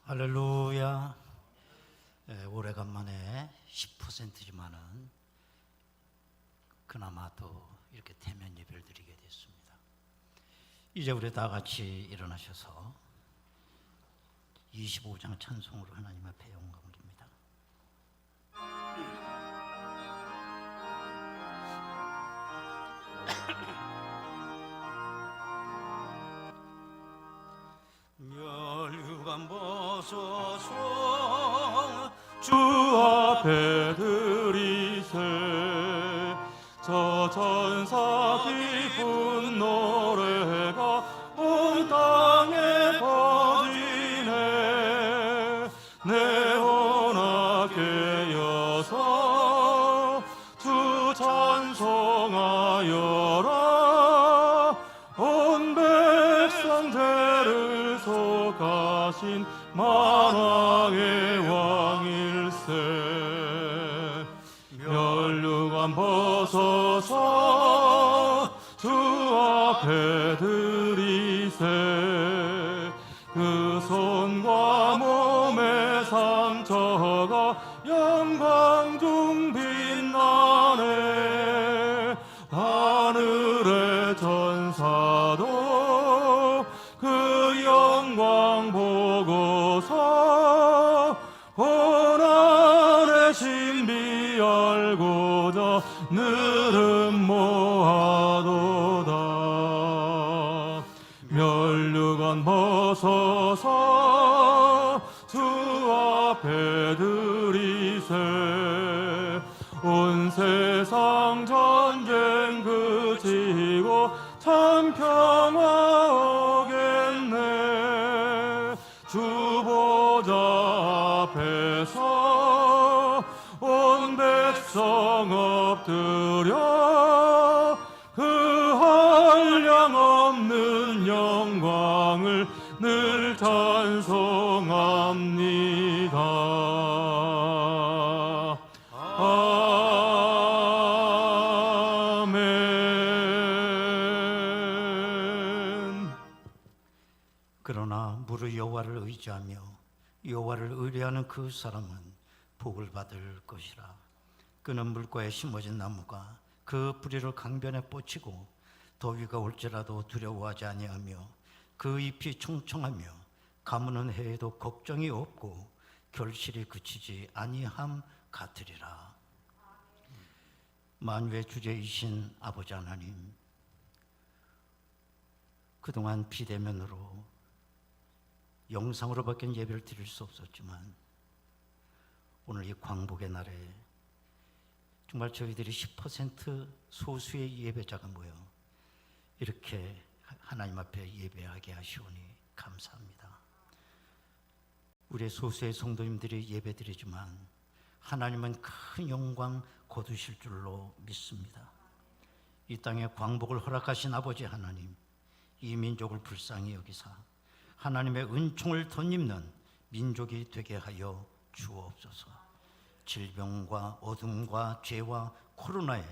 할렐루야. 오래간만에 10%지만은 그나마 또 이렇게 대면 예배를 드리게 됐습니다. 이제 우리 다 같이 일어나셔서 25장 찬송으로 하나님 앞에 영광 드립니다. 멸류관 벗어서 주 앞에 드리세. 저 천사 기쁜 노래가 온 땅에 퍼지네. 네온하게 여서 주 찬송하여라. 온 백성 죄를 속하신 만왕의 왕일세. 멸류관 벗어서 주 앞에 드리세. 그 손과 몸의 상처가 영광 중 빛나네. 하늘의 전사도 그 영광 보고서 고난의 신비 알고자 늘은 모아도다. 멸류관 벗어서 주 앞에 드리세. 온 세상 전쟁 그치고 참 평화 오겠네. 주 보좌 앞에서 온 백성 엎드려 그 한량없는 영광을 늘 찬송합니다. 아멘. 그러나 무릇 여호와를 의지하며 여호와를 의뢰하는 그 사람은 복을 받을 것이라. 그는 물가에 심어진 나무가 그 뿌리를 강변에 뻗치고 더위가 올지라도 두려워하지 아니하며 그 잎이 총총하며 가무는 해에도 걱정이 없고 결실이 그치지 아니함 같으리라. 만유의 주제이신 아버지 하나님, 그동안 비대면으로 영상으로밖에 예배를 드릴 수 없었지만 오늘 이 광복의 날에 정말 저희들이 10% 소수의 예배자가 모여 이렇게 하나님 앞에 예배하게 하시오니 감사합니다. 우리의 소수의 성도님들이 예배드리지만 하나님은 큰 영광 거두실 줄로 믿습니다. 이 땅에 광복을 허락하신 아버지 하나님, 이 민족을 불쌍히 여기사 하나님의 은총을 덧입는 민족이 되게 하여 주옵소서. 질병과 어둠과 죄와 코로나에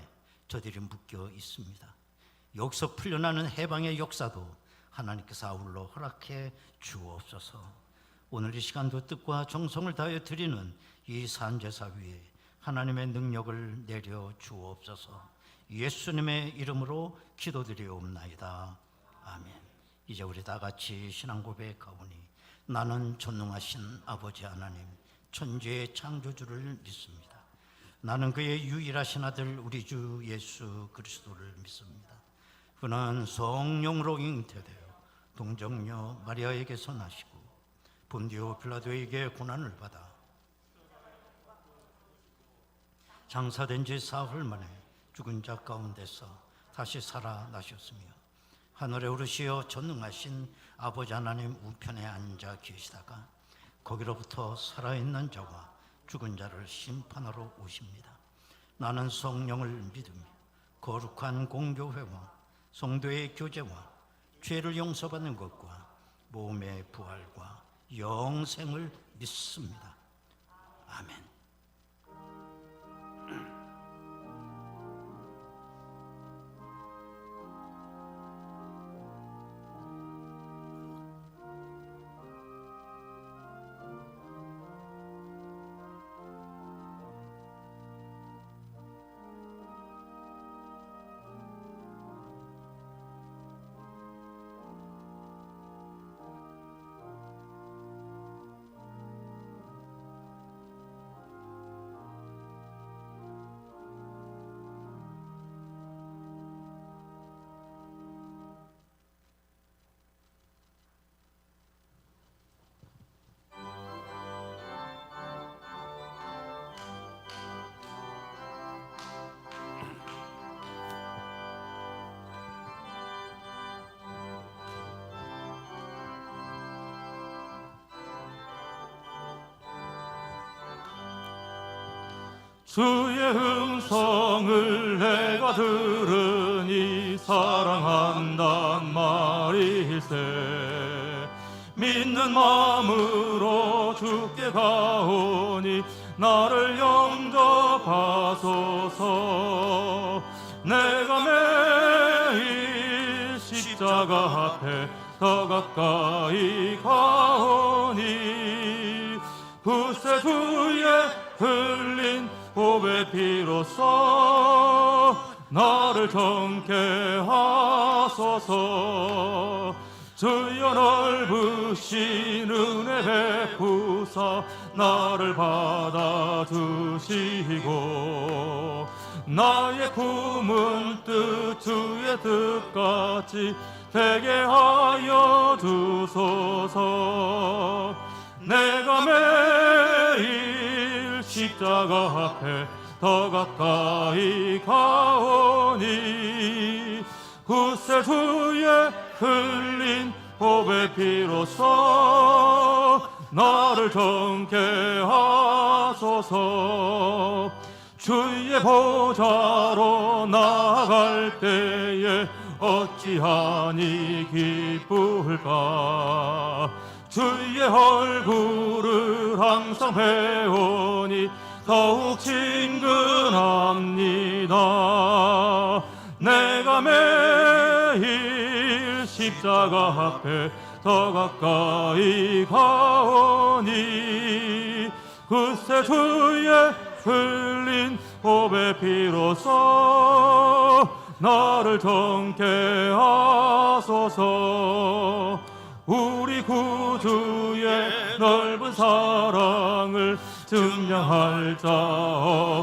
저들이 묶여 있습니다. 여기서 풀려나는 해방의 역사도 하나님께서 아울러 허락해 주옵소서. 오늘 이 시간도 뜻과 정성을 다하여 드리는 이 산제사 위에 하나님의 능력을 내려 주옵소서. 예수님의 이름으로 기도드리옵나이다. 아멘. 이제 우리 다 같이 신앙 고백하오니 나는 전능하신 아버지 하나님, 천지의 창조주를 믿습니다. 나는 그의 유일하신 아들 우리 주 예수 그리스도를 믿습니다. 그는 성령으로 잉태되어 동정녀 마리아에게서 나시고 본디오 빌라도에게 고난을 받아 장사된 지 사흘 만에 죽은 자 가운데서 다시 살아나셨으며 하늘에 오르시어 전능하신 아버지 하나님 우편에 앉아 계시다가 거기로부터 살아있는 자와 죽은 자를 심판하러 오십니다. 나는 성령을 믿으며 거룩한 공교회와 성도의 교제와 죄를 용서받는 것과 몸의 부활과 영생을 믿습니다. 아멘. 주의 음성을 내가 들으니 사랑한단 말일세. 믿는 마음으로 주께 가오니 나를 영접하소서. 내가 매일 십자가 앞에 더 가까이 가오니 구세주의 흘린 보배 피로써 나를 정케 하소서. 주여 넓으신 은혜 베푸사 나를 받아주시고 나의 품은 뜻 주의 뜻같이 되게 하여 주소서. 내가 매일 십자가 앞에 더 가까이 가오니 구세주의 흘린 보배 피로써 나를 정케 하소서. 주의 보좌로 나아갈 때에 어찌하니 기쁠까. 주의 얼굴을 항상 배우니 더욱 친근합니다. 내가 매일 십자가 앞에 더 가까이 가오니 구세주의 흘린 보배 피로써 나를 정케 하소서. 우리 구주의 넓은 사랑을 증명할 자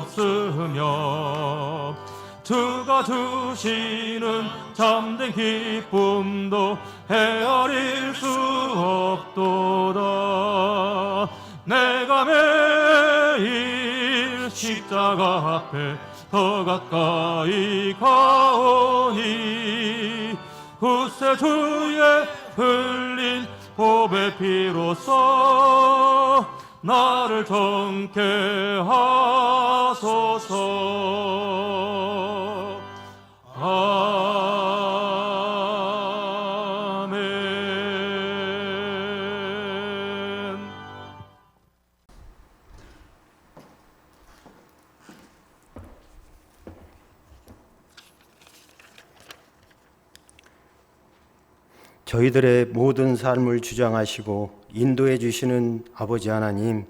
없으며 주가 주시는 참된 기쁨도 헤아릴 수 없도다. 내가 매일 십자가 앞에 더 가까이 가오니 구세주의 흘린 보배 피로써 나를 정케 하소서. 아멘. 저희들의 모든 삶을 주장하시고 인도해 주시는 아버지 하나님,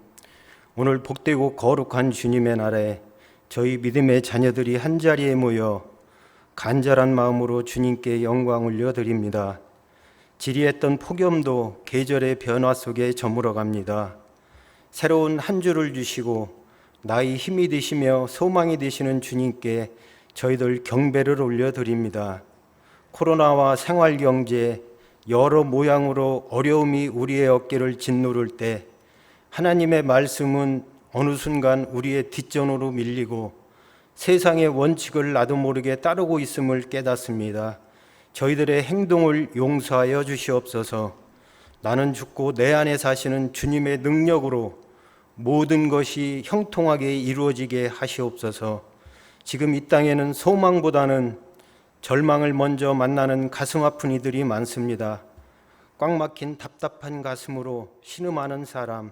오늘 복되고 거룩한 주님의 날에 저희 믿음의 자녀들이 한자리에 모여 간절한 마음으로 주님께 영광 올려드립니다. 지리했던 폭염도 계절의 변화 속에 저물어갑니다. 새로운 한 주를 주시고 나의 힘이 되시며 소망이 되시는 주님께 저희들 경배를 올려드립니다. 코로나와 생활경제 여러 모양으로 어려움이 우리의 어깨를 짓누를 때 하나님의 말씀은 어느 순간 우리의 뒷전으로 밀리고 세상의 원칙을 나도 모르게 따르고 있음을 깨닫습니다. 저희들의 행동을 용서하여 주시옵소서. 나는 죽고 내 안에 사시는 주님의 능력으로 모든 것이 형통하게 이루어지게 하시옵소서. 지금 이 땅에는 소망보다는 절망을 먼저 만나는 가슴 아픈 이들이 많습니다. 꽉 막힌 답답한 가슴으로 신음하는 사람,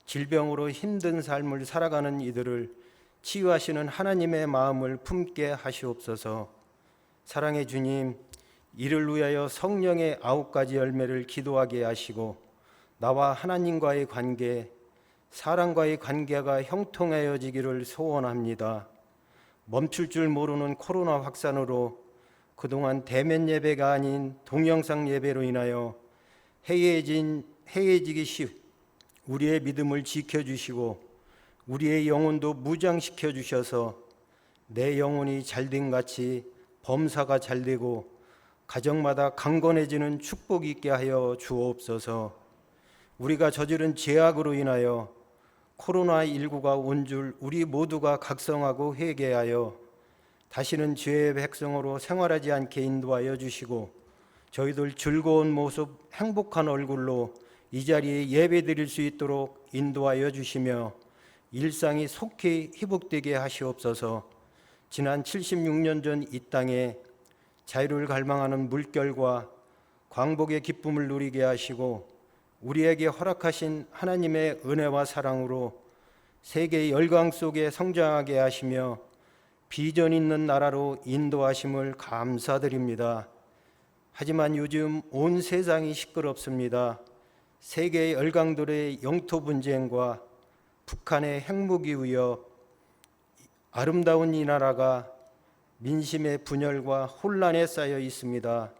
질병으로 힘든 삶을 살아가는 이들을 치유하시는 하나님의 마음을 품게 하시옵소서. 사랑의 주님, 이를 위하여 성령의 9가지 열매를 기도하게 하시고 나와 하나님과의 관계, 사람과의 관계가 형통해지기를 소원합니다. 멈출 줄 모르는 코로나 확산으로 그동안 대면 예배가 아닌 동영상 예배로 인하여 해이해지기 쉬운 우리의 믿음을 지켜주시고 우리의 영혼도 무장시켜 주셔서 내 영혼이 잘된 같이 범사가 잘되고 가정마다 강건해지는 축복이 있게 하여 주옵소서. 우리가 저지른 죄악으로 인하여 코로나19가 온 줄 우리 모두가 각성하고 회개하여 다시는 죄의 백성으로 생활하지 않게 인도하여 주시고 저희들 즐거운 모습, 행복한 얼굴로 이 자리에 예배 드릴 수 있도록 인도하여 주시며 일상이 속히 회복되게 하시옵소서. 지난 76년 전 이 땅에 자유를 갈망하는 물결과 광복의 기쁨을 누리게 하시고 우리에게 허락하신 하나님의 은혜와 사랑으로 세계 열강 속에 성장하게 하시며 비전 있는 나라로 인도하심을 감사드립니다. 하지만 요즘 온 세상이 시끄럽습니다. 세계 열강들의 영토 분쟁과 북한의 핵무기 위협, 아름다운 이 나라가 민심의 분열과 혼란에 쌓여 있습니다.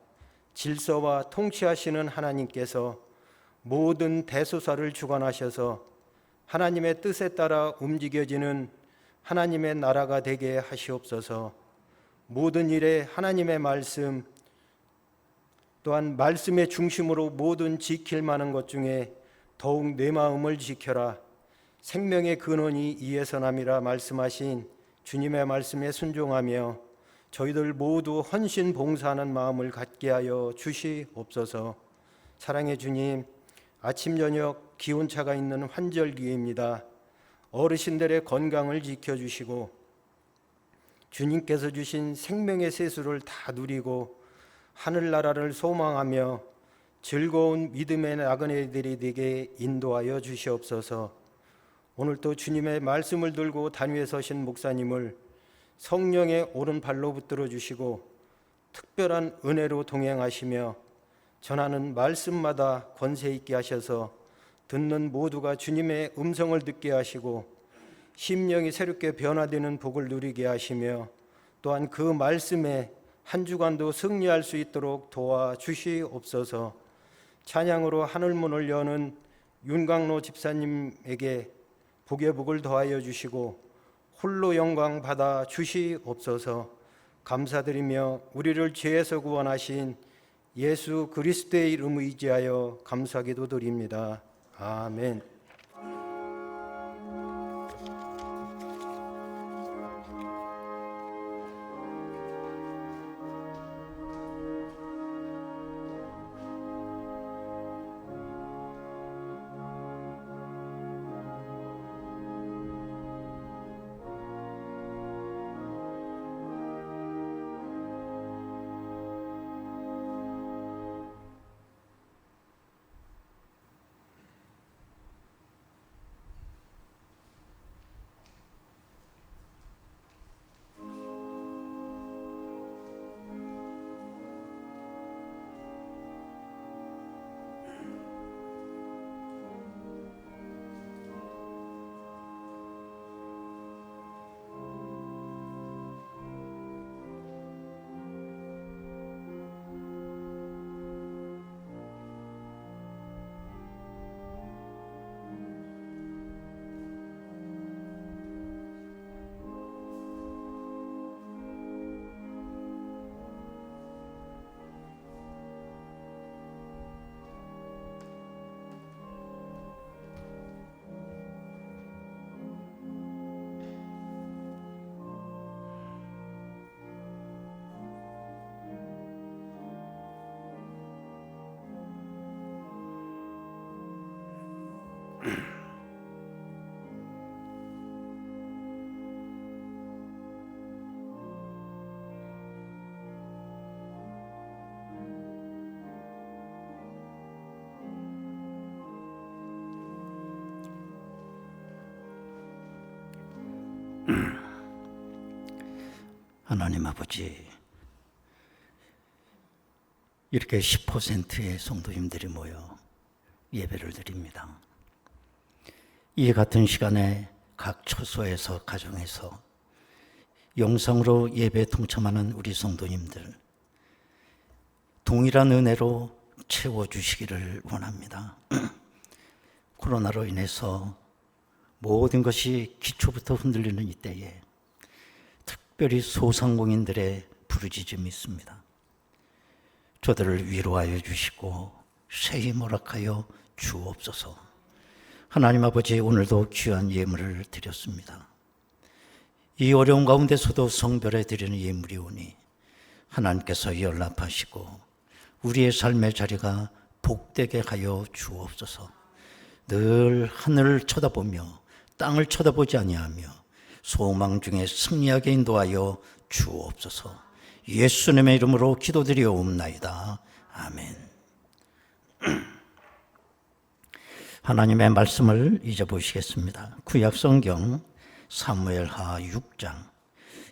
질서와 통치하시는 하나님께서 모든 대소사를 주관하셔서 하나님의 뜻에 따라 움직여지는 하나님의 나라가 되게 하시옵소서. 모든 일에 하나님의 말씀, 또한 말씀의 중심으로 모든 지킬 만한 것 중에 더욱 내 마음을 지켜라. 생명의 근원이 이에서 남이라 말씀하신 주님의 말씀에 순종하며 저희들 모두 헌신 봉사하는 마음을 갖게 하여 주시옵소서. 사랑의 주님, 아침 저녁 기온차가 있는 환절기입니다. 어르신들의 건강을 지켜주시고 주님께서 주신 생명의 세수를 다 누리고 하늘나라를 소망하며 즐거운 믿음의 나그네들이 되게 인도하여 주시옵소서. 오늘도 주님의 말씀을 들고 단위에 서신 목사님을 성령의 오른발로 붙들어 주시고 특별한 은혜로 동행하시며 전하는 말씀마다 권세 있게 하셔서 듣는 모두가 주님의 음성을 듣게 하시고 심령이 새롭게 변화되는 복을 누리게 하시며 또한 그 말씀에 한 주간도 승리할 수 있도록 도와주시옵소서. 찬양으로 하늘문을 여는 윤강로 집사님에게 복의 복을 더하여 주시고 홀로 영광 받아 주시옵소서. 감사드리며 우리를 죄에서 구원하신 예수 그리스도의 이름 의지하여 감사기도 드립니다. 아멘. 하나님 아버지, 이렇게 10%의 성도님들이 모여 예배를 드립니다. 이 같은 시간에 각 처소에서 가정에서 영상으로 예배에 동참하는 우리 성도님들 동일한 은혜로 채워주시기를 원합니다. 코로나로 인해서 모든 것이 기초부터 흔들리는 이때에 특별히 소상공인들의 부르짖음이 있습니다. 저들을 위로하여 주시고 새 힘 허락하여 주옵소서. 하나님 아버지, 오늘도 귀한 예물을 드렸습니다. 이 어려운 가운데서도 성별에 드리는 예물이 오니 하나님께서 연락하시고 우리의 삶의 자리가 복되게 하여 주옵소서. 늘 하늘을 쳐다보며 땅을 쳐다보지 아니하며 소망 중에 승리하게 인도하여 주옵소서. 예수님의 이름으로 기도드리옵나이다. 아멘. 하나님의 말씀을 이제 보시겠습니다. 구약성경 사무엘하 6장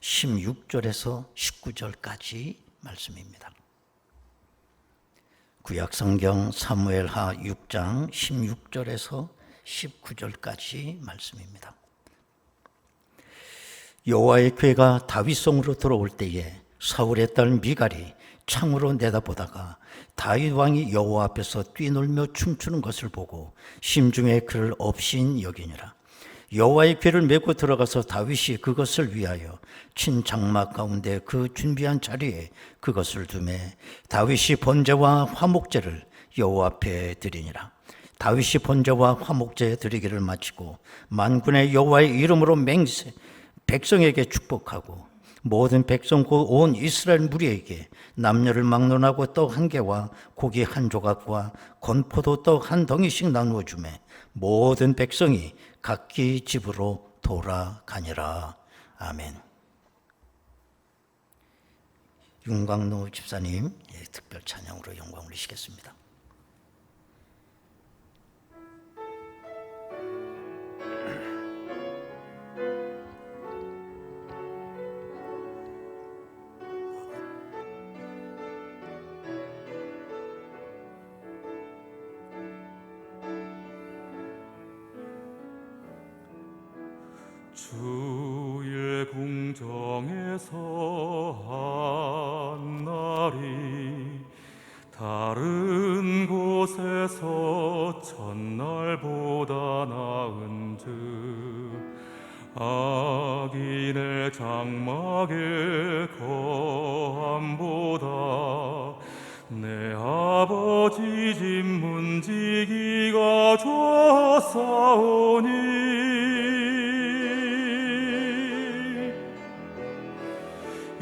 16절에서 19절까지 말씀입니다. 구약성경 사무엘하 6장 16절에서 19절까지 말씀입니다. 여호와의 궤가 다윗성으로 들어올 때에 사울의 딸 미갈이 창으로 내다보다가 다윗 왕이 여호와 앞에서 뛰놀며 춤추는 것을 보고 심중에 그를 없인 여기니라. 여호와의 궤를 메고 들어가서 다윗이 그것을 위하여 친 장막 가운데 그 준비한 자리에 그것을 두매 다윗이 번제와 화목제를 여호와 앞에 드리니라. 다윗이 번제와 화목제 드리기를 마치고 만군의 여호와의 이름으로 맹세 백성에게 축복하고 모든 백성 곧 온 이스라엘 무리에게 남녀를 막론하고 떡 한 개와 고기 한 조각과 건포도 떡 한 덩이씩 나누어 주매 모든 백성이 각기 집으로 돌아가니라. 아멘. 윤광노 집사님 특별 찬양으로 영광 올리시겠습니다. 주의 궁정에서 한 날이 다른 곳에서 첫날보다 나은즉 악인의 장막의 거함보다 내 아버지 집 문지기가 좋사오니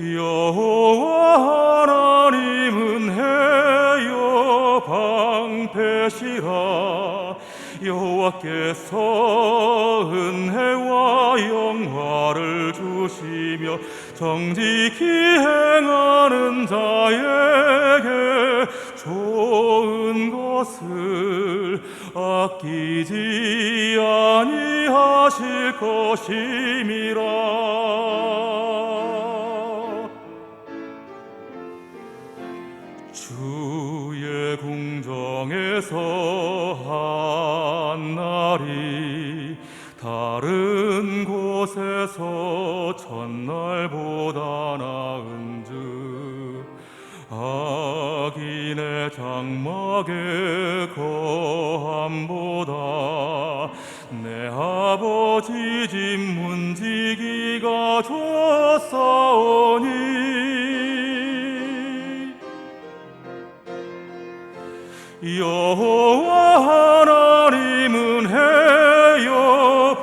여호와 하나님은 해여 방패시라. 여호와께서 은혜와 영화를 주시며 정직히 행하는 자에게 좋은 것을 아끼지 아니하실 것임이라. 주의 궁정에서 한 날이 다른 곳에서 첫날보다 나은즉 악인의 장막의 거함보다 내 아버지 집 문지기가 좋사오니 여호와 하나님은 해여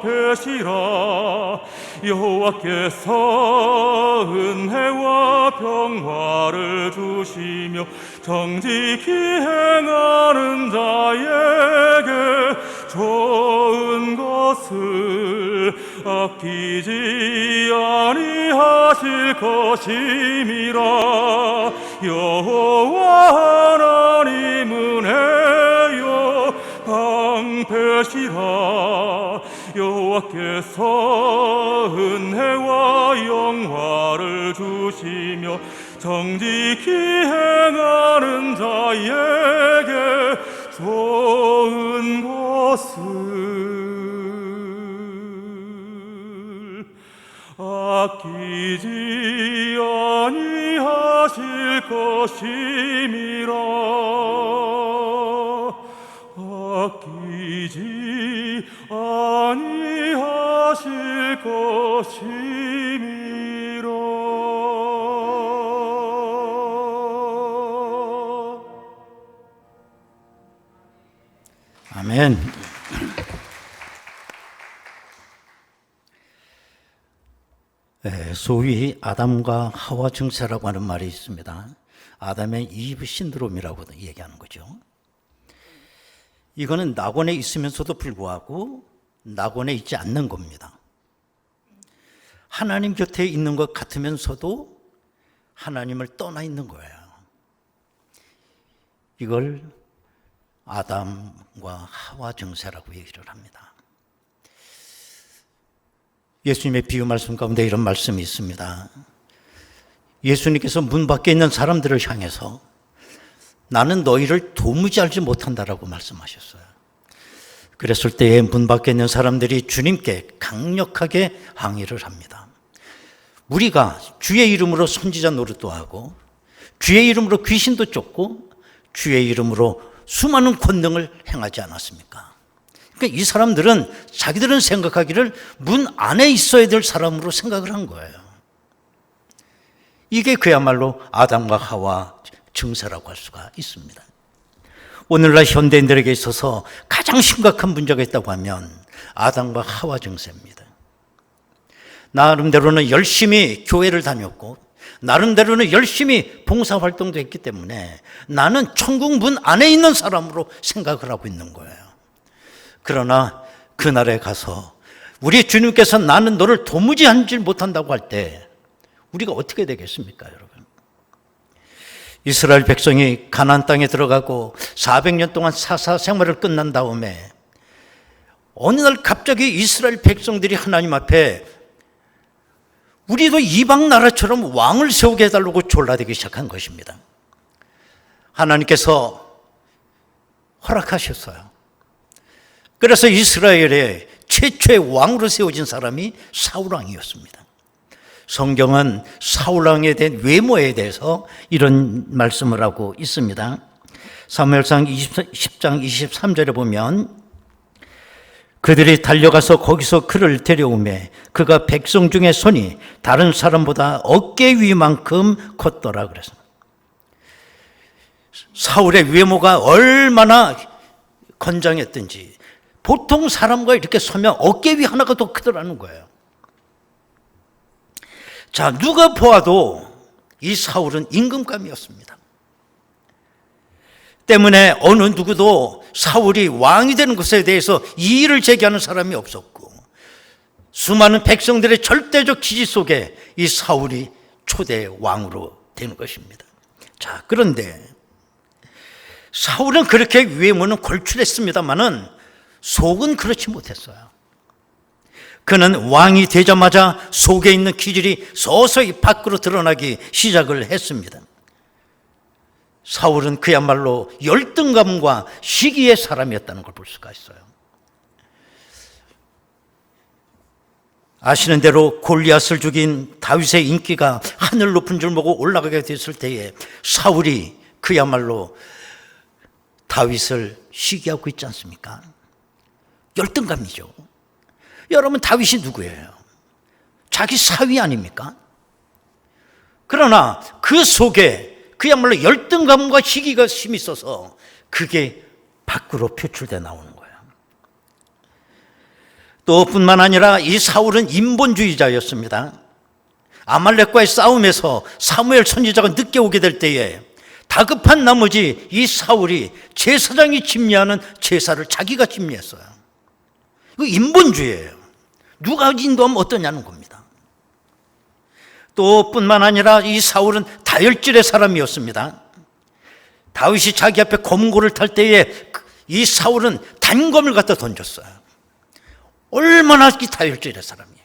방패시라. 여호와께서 은혜와 평화를 주시며 정직히 행하는 자에게 좋은 것을 아끼지 아니하실 것임이라. 여호와 하나님은 해여 방패시라. 여호와께서 은혜와 영화를 주시며 정직히 행하는 자에게 좋은 것을 아끼지 아니하실 것임이라. 아끼지 아니하실 것임이라. 아멘. 소위 아담과 하와 증세라고 하는 말이 있습니다. 아담의 이브 신드롬이라고 얘기하는 거죠. 이거는 낙원에 있으면서도 불구하고 낙원에 있지 않는 겁니다. 하나님 곁에 있는 것 같으면서도 하나님을 떠나 있는 거예요. 이걸 아담과 하와 증세라고 얘기를 합니다. 예수님의 비유 말씀 가운데 이런 말씀이 있습니다. 예수님께서 문 밖에 있는 사람들을 향해서 나는 너희를 도무지 알지 못한다라고 말씀하셨어요. 그랬을 때에 문 밖에 있는 사람들이 주님께 강력하게 항의를 합니다. 우리가 주의 이름으로 선지자 노릇도 하고 주의 이름으로 귀신도 쫓고 주의 이름으로 수많은 권능을 행하지 않았습니까? 그러니까 이 사람들은 자기들은 생각하기를 문 안에 있어야 될 사람으로 생각을 한 거예요. 이게 그야말로 아담과 하와 증세라고 할 수가 있습니다. 오늘날 현대인들에게 있어서 가장 심각한 문제가 있다고 하면 아담과 하와 증세입니다. 나름대로는 열심히 교회를 다녔고 나름대로는 열심히 봉사활동도 했기 때문에 나는 천국 문 안에 있는 사람으로 생각을 하고 있는 거예요. 그러나 그날에 가서 우리 주님께서 나는 너를 도무지 알지 못한다고 할 때 우리가 어떻게 되겠습니까, 여러분? 이스라엘 백성이 가나안 땅에 들어가고 400년 동안 사사 생활을 끝난 다음에 어느 날 갑자기 이스라엘 백성들이 하나님 앞에 우리도 이방 나라처럼 왕을 세우게 해달라고 졸라대기 시작한 것입니다. 하나님께서 허락하셨어요. 그래서 이스라엘의 최초의 왕으로 세워진 사람이 사울왕이었습니다. 성경은 사울왕에 대한 외모에 대해서 이런 말씀을 하고 있습니다. 사무엘상 10장 23절에 보면 그들이 달려가서 거기서 그를 데려오매 그가 백성 중에 손이 다른 사람보다 어깨 위만큼 컸더라 그랬습니다. 사울의 외모가 얼마나 건장했든지 보통 사람과 이렇게 서면 어깨 위 하나가 더 크더라는 거예요. 자, 누가 보아도 이 사울은 임금감이었습니다. 때문에 어느 누구도 사울이 왕이 되는 것에 대해서 이의를 제기하는 사람이 없었고 수많은 백성들의 절대적 지지 속에 이 사울이 초대 왕으로 되는 것입니다. 자, 그런데 사울은 그렇게 외모는 걸출했습니다마는 속은 그렇지 못했어요. 그는 왕이 되자마자 속에 있는 기질이 서서히 밖으로 드러나기 시작을 했습니다. 사울은 그야말로 열등감과 시기의 사람이었다는 걸 볼 수가 있어요. 아시는 대로 골리앗을 죽인 다윗의 인기가 하늘 높은 줄 보고 올라가게 됐을 때에 사울이 그야말로 다윗을 시기하고 있지 않습니까? 열등감이죠. 여러분, 다윗이 누구예요? 자기 사위 아닙니까? 그러나 그 속에 그야말로 열등감과 시기가 심히 있어서 그게 밖으로 표출돼 나오는 거예요. 또 뿐만 아니라 이 사울은 인본주의자였습니다. 아말렉과의 싸움에서 사무엘 선지자가 늦게 오게 될 때에 다급한 나머지 이 사울이 제사장이 집례하는 제사를 자기가 집례했어요. 이거 인본주의예요. 누가 인도하면 어떠냐는 겁니다. 또 뿐만 아니라 이 사울은 다혈질의 사람이었습니다. 다윗이 자기 앞에 검고를 탈 때에 이 사울은 단검을 갖다 던졌어요. 얼마나 이 다혈질의 사람이에요.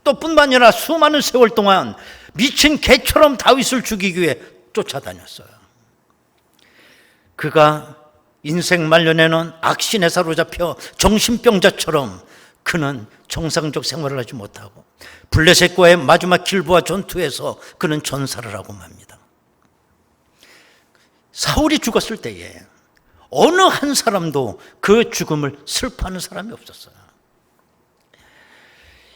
또 뿐만 아니라 수많은 세월 동안 미친 개처럼 다윗을 죽이기 위해 쫓아다녔어요. 그가 인생 말년에는 악신에 사로잡혀 정신병자처럼 그는 정상적 생활을 하지 못하고 블레셋과의 마지막 길보아 전투에서 그는 전사를 하고 맙니다. 사울이 죽었을 때에 어느 한 사람도 그 죽음을 슬퍼하는 사람이 없었어요.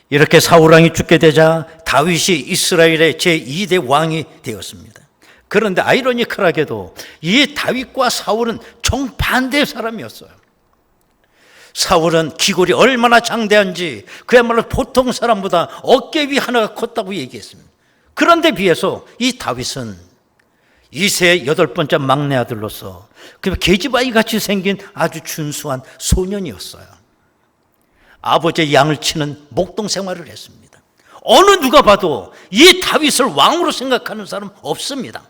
이렇게 사울왕이 죽게 되자 다윗이 이스라엘의 제2대 왕이 되었습니다. 그런데 아이러니컬하게도 이 다윗과 사울은 정반대의 사람이었어요. 사울은 기골이 얼마나 장대한지 그야말로 보통 사람보다 어깨 위 하나가 컸다고 얘기했습니다. 그런데 비해서 이 다윗은 이세의 8번째 막내 아들로서 계집아이 같이 생긴 아주 준수한 소년이었어요. 아버지의 양을 치는 목동 생활을 했습니다. 어느 누가 봐도 이 다윗을 왕으로 생각하는 사람 없습니다.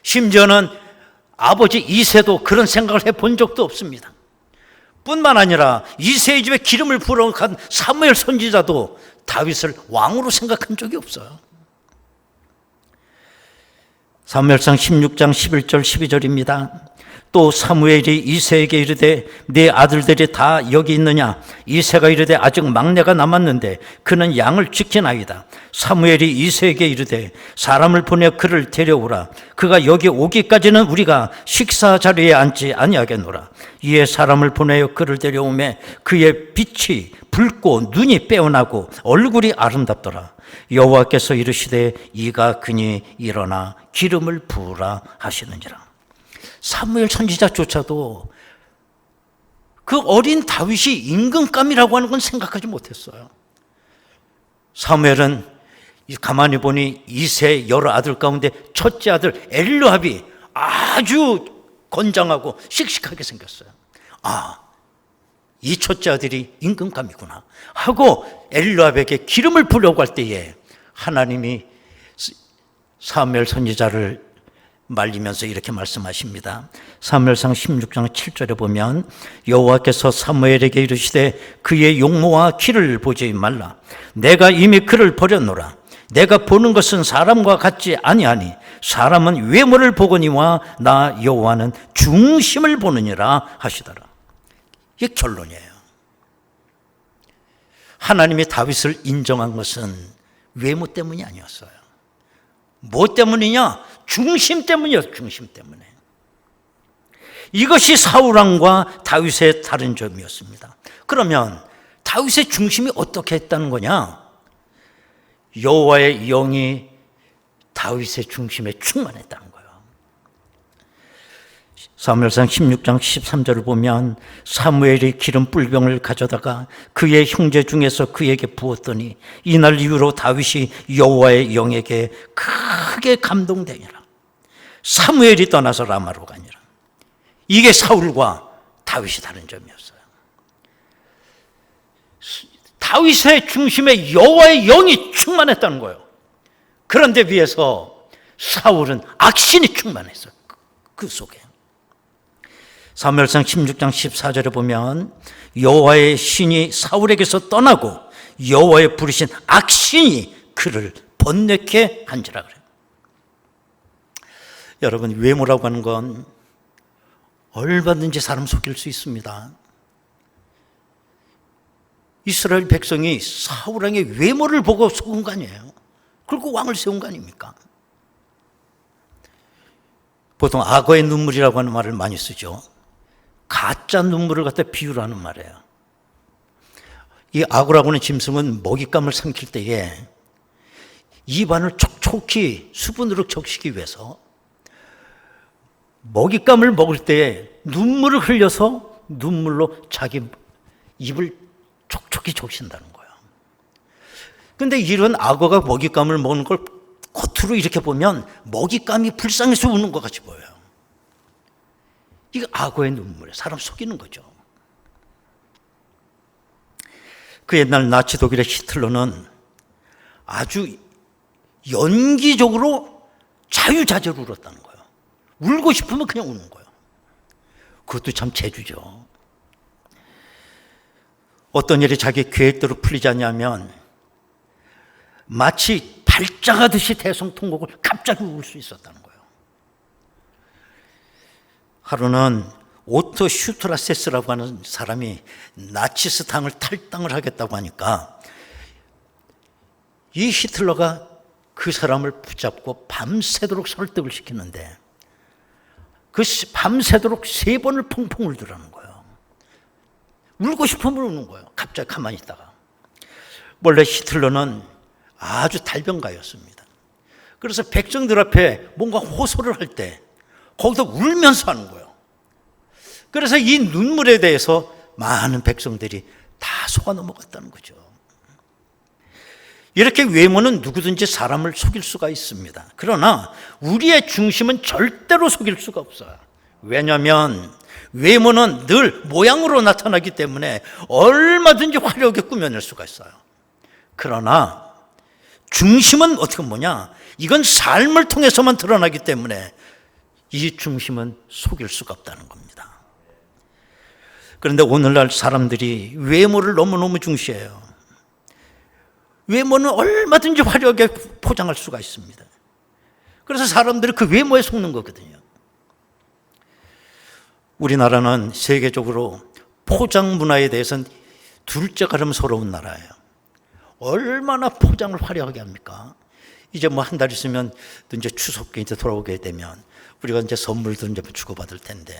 심지어는 아버지 이새도 그런 생각을 해본 적도 없습니다. 뿐만 아니라 이새의 집에 기름을 부으러 간 사무엘 선지자도 다윗을 왕으로 생각한 적이 없어요. 사무엘상 16장 11절 12절입니다. 또 사무엘이 이새에게 이르되 네 아들들이 다 여기 있느냐? 이새가 이르되 아직 막내가 남았는데 그는 양을 지키나이다. 사무엘이 이새에게 이르되 사람을 보내 그를 데려오라. 그가 여기 오기까지는 우리가 식사 자리에 앉지 아니하겠노라. 이에 사람을 보내어 그를 데려오매 그의 빛이 붉고 눈이 빼어나고 얼굴이 아름답더라. 여호와께서 이르시되 이가 그니 일어나 기름을 부으라 하시느니라. 사무엘 선지자조차도 그 어린 다윗이 임금감이라고 하는 건 생각하지 못했어요. 사무엘은 가만히 보니 이세 여러 아들 가운데 첫째 아들 엘르압이 아주 건장하고 씩씩하게 생겼어요. 이 첫째 아들이 임금감이구나 하고 엘르압에게 기름을 부으려고 할 때에 하나님이 사무엘 선지자를 말리면서 이렇게 말씀하십니다. 사무엘상 16장 7절에 보면 여호와께서 사무엘에게 이르시되 그의 용모와 키를 보지 말라. 내가 이미 그를 버렸노라. 내가 보는 것은 사람과 같지 아니하니 사람은 외모를 보거니와 나 여호와는 중심을 보느니라 하시더라. 이게 결론이에요. 하나님이 다윗을 인정한 것은 외모 때문이 아니었어요. 뭐 때문이냐? 중심 때문이었어요. 중심 때문에. 이것이 사울왕과 다윗의 다른 점이었습니다. 그러면 다윗의 중심이 어떻게 했다는 거냐? 여호와의 영이 다윗의 중심에 충만했다는 거예요. 사무엘상 16장 13절을 보면 사무엘이 기름 뿔병을 가져다가 그의 형제 중에서 그에게 부었더니 이날 이후로 다윗이 여호와의 영에게 크게 감동되니라. 사무엘이 떠나서 라마로 가니라. 이게 사울과 다윗이 다른 점이었어요. 다윗의 중심에 여호와의 영이 충만했다는 거예요. 그런데 비해서 사울은 악신이 충만했어요. 그 속에. 사무엘상 16장 14절에 보면 여호와의 신이 사울에게서 떠나고 여호와의 부르신 악신이 그를 번뇌케 한지라 그래요. 여러분, 외모라고 하는 건 얼마든지 사람 속일 수 있습니다. 이스라엘 백성이 사울왕의 외모를 보고 속은 거 아니에요. 그리고 왕을 세운 거 아닙니까? 보통 악어의 눈물이라고 하는 말을 많이 쓰죠. 가짜 눈물을 갖다 비유를 하는 말이에요. 이 악어라고 하는 짐승은 먹잇감을 삼킬 때에 입안을 촉촉히 수분으로 적시기 위해서 먹잇감을 먹을 때에 눈물을 흘려서 눈물로 자기 입을 촉촉히 적신다는 거예요. 그런데 이런 악어가 먹잇감을 먹는 걸 겉으로 이렇게 보면 먹잇감이 불쌍해서 우는 것 같이 보여요. 이거 악어의 눈물에 사람 속이는 거죠. 그 옛날 나치 독일의 히틀러는 아주 연기적으로 자유자재로 울었다는 거예요. 울고 싶으면 그냥 우는 거예요. 그것도 참 재주죠. 어떤 일이 자기 계획대로 풀리지 않냐면 마치 발작하듯이 대성통곡을 갑자기 울 수 있었다는 거예요. 하루는 오토 슈트라세스라고 하는 사람이 나치스당을 탈당을 하겠다고 하니까 이 히틀러가 그 사람을 붙잡고 밤새도록 설득을 시키는데 그 밤새도록 3번을 펑펑 울더라는 거예요. 울고 싶으면 우는 거예요. 갑자기 가만히 있다가. 원래 히틀러는 아주 달변가였습니다. 그래서 백성들 앞에 뭔가 호소를 할 때 거기서 울면서 하는 거예요. 그래서 이 눈물에 대해서 많은 백성들이 다 속아 넘어갔다는 거죠. 이렇게 외모는 누구든지 사람을 속일 수가 있습니다. 그러나 우리의 중심은 절대로 속일 수가 없어요. 왜냐하면 외모는 늘 모양으로 나타나기 때문에 얼마든지 화려하게 꾸며낼 수가 있어요. 그러나 중심은 어떻게 뭐냐? 이건 삶을 통해서만 드러나기 때문에 이 중심은 속일 수가 없다는 겁니다. 그런데 오늘날 사람들이 외모를 너무너무 중시해요. 외모는 얼마든지 화려하게 포장할 수가 있습니다. 그래서 사람들이 그 외모에 속는 거거든요. 우리나라는 세계적으로 포장 문화에 대해서는 둘째 가름스러운 나라예요. 얼마나 포장을 화려하게 합니까? 이제 뭐 한 달 있으면 또 이제 추석에 이제 돌아오게 되면 우리가 이제 선물도 이제 주고받을 텐데,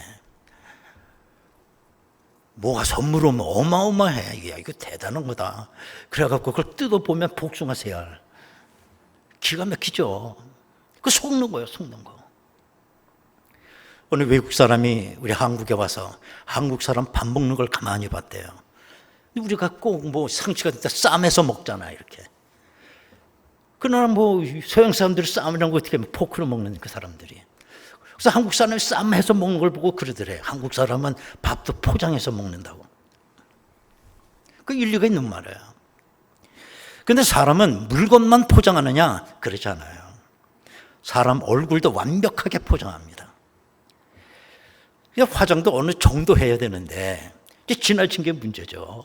뭐가 선물 오면 어마어마해. 야, 이거 대단한 거다. 그래갖고 그걸 뜯어보면 복숭아 새알. 기가 막히죠. 그 속는 거예요, 속는 거. 어느 외국 사람이 우리 한국에 와서 한국 사람 밥 먹는 걸 가만히 봤대요. 우리가 꼭 뭐 상치가 됐다 쌈해서 먹잖아, 이렇게. 그러나 뭐 서양 사람들이 쌈이라는 거 어떻게 하면 포크로 먹는 그 사람들이. 그래서 한국 사람이 쌈해서 먹는 걸 보고 그러더래. 한국 사람은 밥도 포장해서 먹는다고. 그 일리가 있는 말이에요. 근데 사람은 물건만 포장하느냐? 그러지 않아요. 사람 얼굴도 완벽하게 포장합니다. 화장도 어느 정도 해야 되는데 지나친 게 문제죠.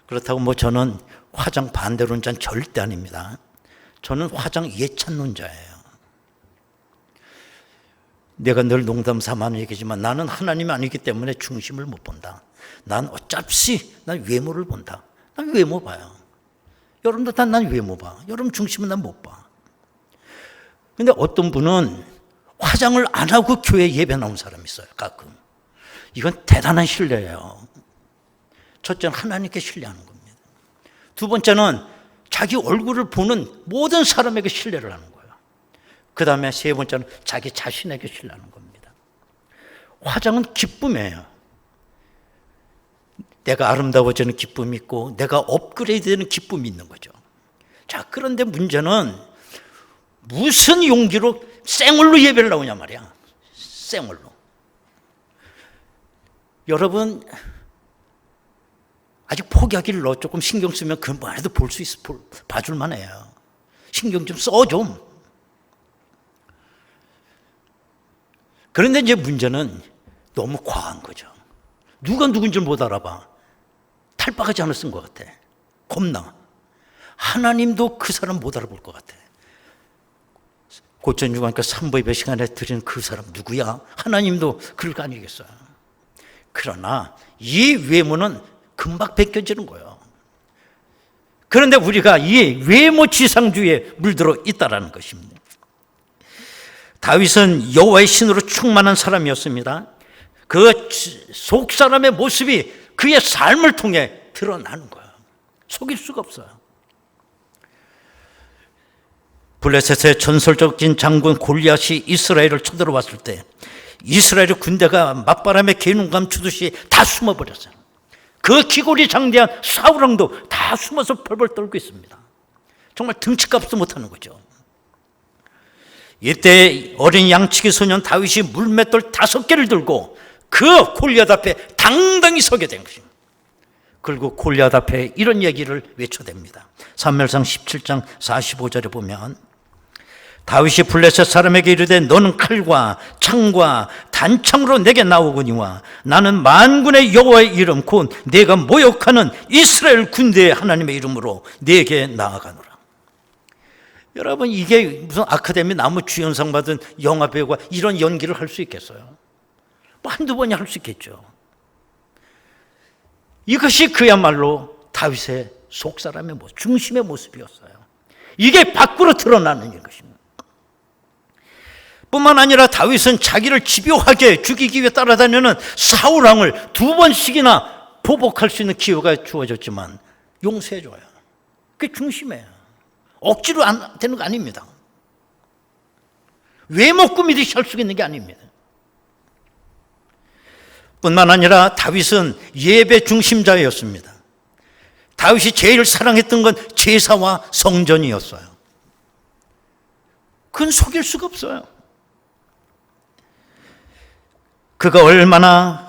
그렇다고 뭐 저는 화장 반대론자는 절대 아닙니다. 저는 화장 예찬론자예요. 내가 늘 농담 삼아 얘기지만 나는 하나님이 아니기 때문에 중심을 못 본다. 난 어차피 난 외모를 본다. 난 외모 봐요. 여러분도 다 난 외모 봐. 여러분 중심은 난 못 봐. 근데 어떤 분은 화장을 안 하고 교회 예배 나온 사람이 있어요, 가끔. 이건 대단한 신뢰예요. 첫째는 하나님께 신뢰하는 겁니다. 두 번째는 자기 얼굴을 보는 모든 사람에게 신뢰를 하는 거예요. 그 다음에 세 번째는 자기 자신에게 신뢰하는 겁니다. 화장은 기쁨이에요. 내가 아름다워지는 기쁨이 있고 내가 업그레이드되는 기쁨이 있는 거죠. 자, 그런데 문제는 무슨 용기로 생얼로 예배를 나오냐 말이야. 생얼로. 여러분 아직 포기하기를 조금 신경 쓰면 그 말에도 볼 수 있어, 봐줄 만해요. 신경 좀 써 좀. 그런데 이제 문제는 너무 과한 거죠. 누가 누군지 못 알아봐. 탈바가지 하나 쓴 것 같아. 겁나. 하나님도 그 사람 못 알아볼 것 같아. 고천중학교 산부예배 시간에 드리는 그 사람 누구야? 하나님도 그럴 거 아니겠어요. 그러나 이 외모는 금방 벗겨지는 거예요. 그런데 우리가 이 외모 지상주의에 물들어 있다라는 것입니다. 다윗은 여호와의 신으로 충만한 사람이었습니다. 그 속 사람의 모습이 그의 삶을 통해 드러나는 거예요. 속일 수가 없어요. 블레셋의 전설적인 장군 골리앗이 이스라엘을 쳐들어왔을 때 이스라엘의 군대가 맞바람에 개눈 감추듯이 다 숨어버렸어요. 그 기골이 장대한 사울왕도 다 숨어서 벌벌 떨고 있습니다. 정말 등치값도 못하는 거죠. 이때 어린 양치기 소년 다윗이 물맷돌 5개를 들고 그 골리앗 앞에 당당히 서게 된 것입니다. 그리고 골리앗 앞에 이런 얘기를 외쳐댑니다. 사무엘상 17장 45절에 보면 다윗이 블레셋 사람에게 이르되 너는 칼과 창과 단창으로 내게 나오거니와 나는 만군의 여호와의 이름 곧 내가 모욕하는 이스라엘 군대의 하나님의 이름으로 내게 나아가노라. 여러분 이게 무슨 아카데미 나무 주연상 받은 영화배우가 이런 연기를 할 수 있겠어요? 뭐 한두 번이 할 수 있겠죠. 이것이 그야말로 다윗의 속사람의 모습, 중심의 모습이었어요. 이게 밖으로 드러나는 것입니다. 뿐만 아니라 다윗은 자기를 집요하게 죽이기 위해 따라다니는 사울왕을 2번씩이나 보복할 수 있는 기회가 주어졌지만 용서해줘요. 그게 중심이에요. 억지로 안 되는 거 아닙니다. 외모 꾸미듯이 할 수 있는 게 아닙니다. 뿐만 아니라 다윗은 예배 중심자였습니다. 다윗이 제일 사랑했던 건 제사와 성전이었어요. 그건 속일 수가 없어요. 그가 얼마나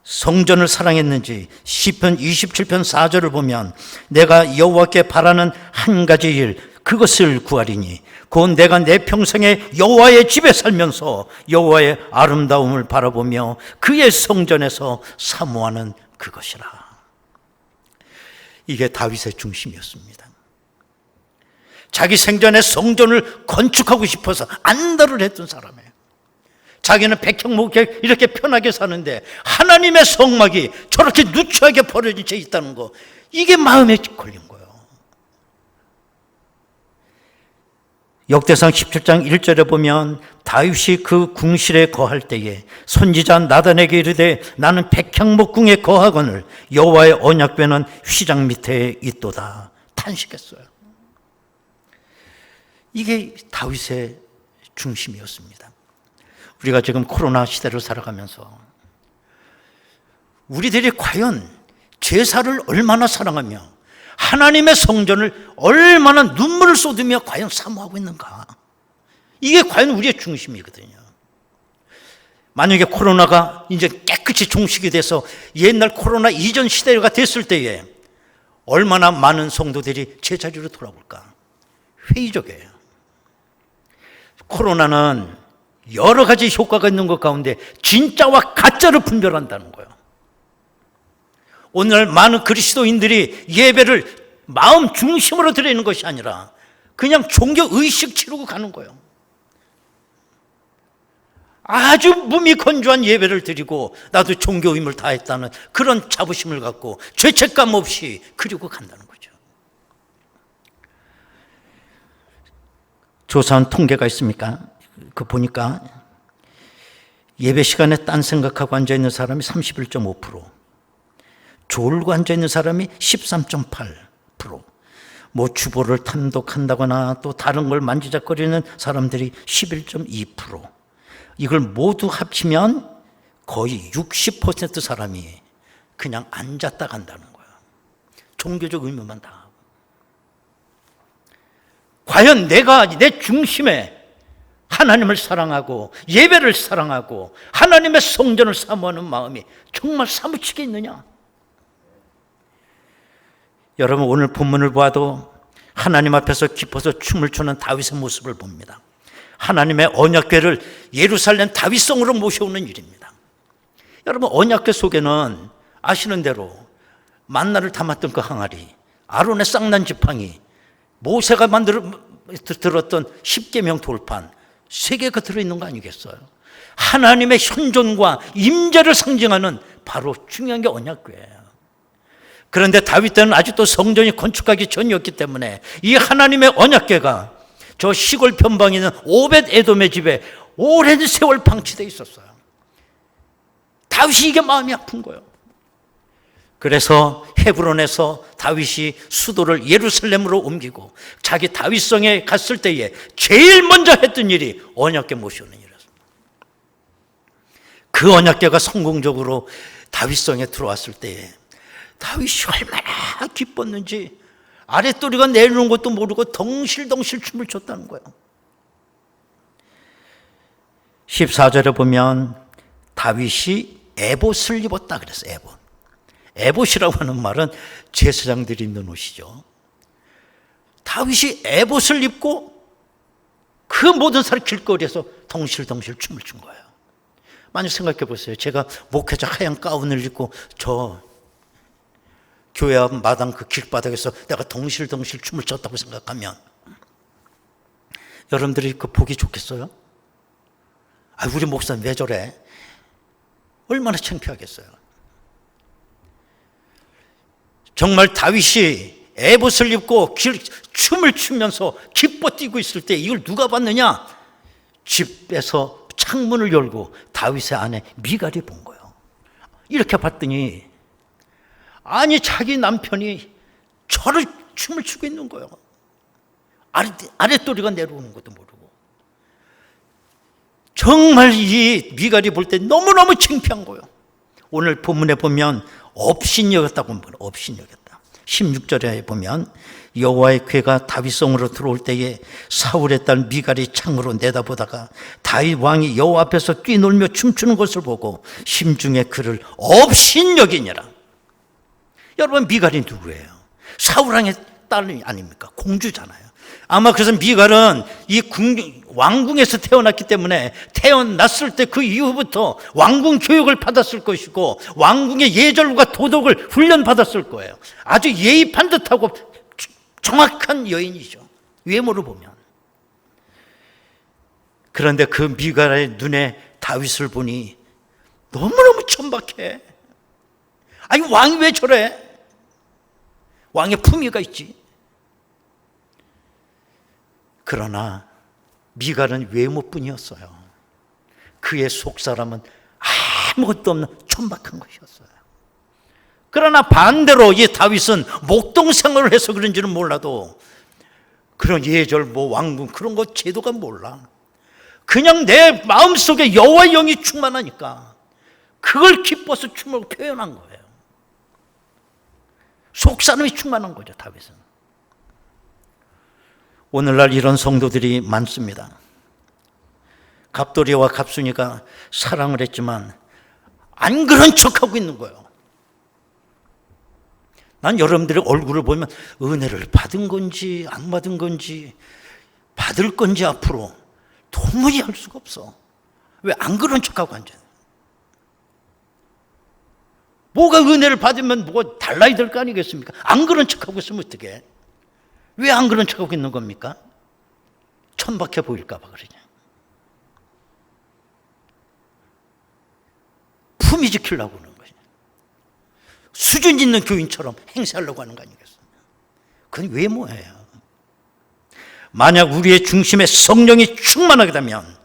성전을 사랑했는지 시편 27편 4절을 보면 내가 여호와께 바라는 한 가지 일 그것을 구하리니 곧 내가 내 평생에 여호와의 집에 살면서 여호와의 아름다움을 바라보며 그의 성전에서 사모하는 그것이라. 이게 다윗의 중심이었습니다. 자기 생전에 성전을 건축하고 싶어서 안달을 했던 사람이에요. 자기는 백향목에 이렇게 편하게 사는데 하나님의 성막이 저렇게 누추하게 버려진 채 있다는 거, 이게 마음에 걸린 거예요. 역대상 17장 1절에 보면 다윗이 그 궁실에 거할 때에 선지자 나단에게 이르되 나는 백향목궁에 거하거늘 여호와의 언약궤는 휘장 밑에 있도다 탄식했어요. 이게 다윗의 중심이었습니다. 우리가 지금 코로나 시대를 살아가면서 우리들이 과연 제사를 얼마나 사랑하며 하나님의 성전을 얼마나 눈물을 쏟으며 과연 사모하고 있는가? 이게 과연 우리의 중심이거든요. 만약에 코로나가 이제 깨끗이 종식이 돼서 옛날 코로나 이전 시대가 됐을 때에 얼마나 많은 성도들이 제자리로 돌아올까? 회의적이에요. 코로나는 여러 가지 효과가 있는 것 가운데 진짜와 가짜를 분별한다는 거예요. 오늘 많은 그리스도인들이 예배를 마음 중심으로 드리는 것이 아니라 그냥 종교 의식 치르고 가는 거예요. 아주 몸이 건조한 예배를 드리고 나도 종교 의무를 다했다는 그런 자부심을 갖고 죄책감 없이 그리고 간다는 거죠. 조사한 통계가 있습니까? 그 보니까 예배 시간에 딴 생각하고 앉아있는 사람이 31.5%, 졸고 앉아있는 사람이 13.8%, 뭐 주보를 탐독한다거나 또 다른 걸 만지작거리는 사람들이 11.2%, 이걸 모두 합치면 거의 60% 사람이 그냥 앉았다 간다는 거예요. 종교적 의무만 다 하고. 과연 내가 내 중심에 하나님을 사랑하고 예배를 사랑하고 하나님의 성전을 사모하는 마음이 정말 사무치게 있느냐? 여러분, 오늘 본문을 봐도 하나님 앞에서 기뻐서 춤을 추는 다윗의 모습을 봅니다. 하나님의 언약궤를 예루살렘 다윗성으로 모셔오는 일입니다. 여러분, 언약궤 속에는 아시는 대로 만나를 담았던 그 항아리, 아론의 쌍난 지팡이, 모세가 들었던 십계명 돌판, 세 개가 들어있는 거 아니겠어요? 하나님의 현존과 임재를 상징하는 바로 중요한 게 언약궤예요. 그런데 다윗 때는 아직도 성전이 건축하기 전이었기 때문에 이 하나님의 언약궤가 저 시골 변방에 있는 오벳 에돔의 집에 오랜 세월 방치되어 있었어요. 다윗이 이게 마음이 아픈 거예요. 그래서 헤브론에서 다윗이 수도를 예루살렘으로 옮기고 자기 다윗성에 갔을 때에 제일 먼저 했던 일이 언약궤 모셔오는 일이었습니다. 그 언약궤가 성공적으로 다윗성에 들어왔을 때에 다윗이 얼마나 기뻤는지 아랫도리가 내려오는 것도 모르고 덩실덩실 춤을 췄다는 거예요. 14절에 보면 다윗이 에봇을 입었다 그랬어요. 에봇이라고 하는 말은 제사장들이 입는 옷이죠. 다윗이 에봇을 입고 그 모든 사람 길거리에서 덩실덩실 춤을 춘 거예요. 만약 생각해 보세요. 제가 목회자 하얀 가운을 입고 저 교회 앞 마당 그 길바닥에서 내가 덩실덩실 춤을 췄다고 생각하면 여러분들이 그 보기 좋겠어요? 아, 우리 목사님 왜 저래? 얼마나 창피하겠어요. 정말 다윗이 에봇을 입고 춤을 추면서 기뻐 뛰고 있을 때 이걸 누가 봤느냐? 집에서 창문을 열고 다윗의 아내 미갈이 본 거예요. 이렇게 봤더니 아니 자기 남편이 저를 춤을 추고 있는 거예요. 아랫도리가 내려오는 것도 모르고. 정말 이 미갈이 볼 때 너무너무 창피한 거예요. 오늘 본문에 보면 업신여겼다고 합니다. 업신여겼다. 16절에 보면 여호와의 궤가 다윗성으로 들어올 때에 사울의 딸 미갈이 창으로 내다보다가 다윗 왕이 여호와 앞에서 뛰놀며 춤추는 것을 보고 심중에 그를 업신여기니라. 여러분, 미갈이 누구예요? 사울 왕의 딸이 아닙니까? 공주잖아요. 아마 그래서 미갈은 이 왕궁에서 태어났기 때문에 태어났을 때 그 이후부터 왕궁 교육을 받았을 것이고 왕궁의 예절과 도덕을 훈련받았을 거예요. 아주 예의 반듯하고 정확한 여인이죠, 외모를 보면. 그런데 그 미갈의 눈에 다윗을 보니 너무너무 천박해. 아니, 왕이 왜 저래? 왕의 품위가 있지. 그러나 미갈은 외모뿐이었어요. 그의 속사람은 아무것도 없는 천박한 것이었어요. 그러나 반대로 이 다윗은 목동 생활을 해서 그런지는 몰라도 그런 예절, 왕궁 그런 거 제도가 몰라. 그냥 내 마음속에 여호와의 영이 충만하니까 그걸 기뻐서 춤을 표현한 거예요. 속사람이 충만한 거죠, 다윗은. 오늘날 이런 성도들이 많습니다. 갑돌이와 갑순이가 사랑을 했지만 안 그런 척하고 있는 거예요. 난 여러분들의 얼굴을 보면 은혜를 받은 건지 안 받은 건지 받을 건지 앞으로 도무지 알 수가 없어. 왜 안 그런 척하고 앉아요? 뭐가 은혜를 받으면 뭐가 달라야 될 거 아니겠습니까? 안 그런 척하고 있으면 어떡해? 왜 안 그런 척하고 있는 겁니까? 천박해 보일까 봐 그러냐. 품위 지키려고 하는 거지. 수준 있는 교인처럼 행세하려고 하는 거 아니겠습니까? 그건 외모예요. 만약 우리의 중심에 성령이 충만하게 되면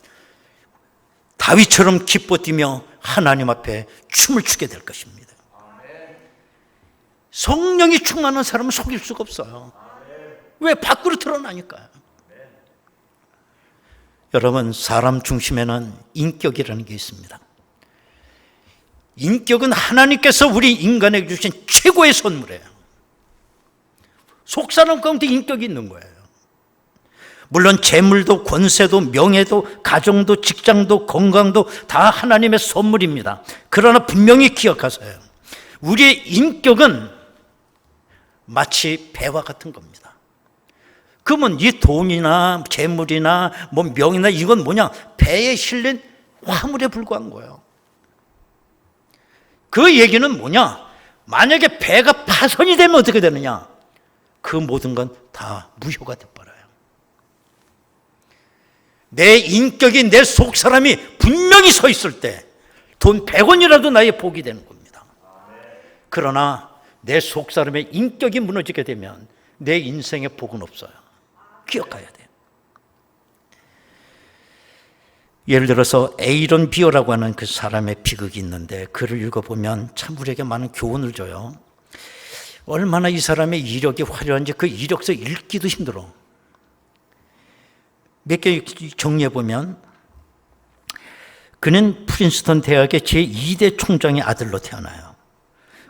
다윗처럼 기뻐 뛰며 하나님 앞에 춤을 추게 될 것입니다. 성령이 충만한 사람은 속일 수가 없어요. 왜? 밖으로 드러나니까요. 여러분, 사람 중심에는 인격이라는 게 있습니다. 인격은 하나님께서 우리 인간에게 주신 최고의 선물이에요. 속사람 가운데 인격이 있는 거예요. 물론 재물도 권세도 명예도 가정도 직장도 건강도 다 하나님의 선물입니다. 그러나 분명히 기억하세요. 우리의 인격은 마치 배와 같은 겁니다. 그러면 이 돈이나 재물이나 명이나 이건 뭐냐? 배에 실린 화물에 불과한 거예요. 그 얘기는 뭐냐? 만약에 배가 파손이 되면 어떻게 되느냐? 그 모든 건 다 무효가 돼버려요. 내 인격이, 내 속사람이 분명히 서 있을 때 돈 100원이라도 나의 복이 되는 겁니다. 그러나 내 속사람의 인격이 무너지게 되면 내 인생의 복은 없어요. 기억해야 돼요. 예를 들어서 에이런 비어라고 하는 그 사람의 비극이 있는데 글을 읽어보면 참 우리에게 많은 교훈을 줘요. 얼마나 이 사람의 이력이 화려한지 그 이력서 읽기도 힘들어. 몇 개 정리해보면 그는 프린스턴 대학의 제2대 총장의 아들로 태어나요.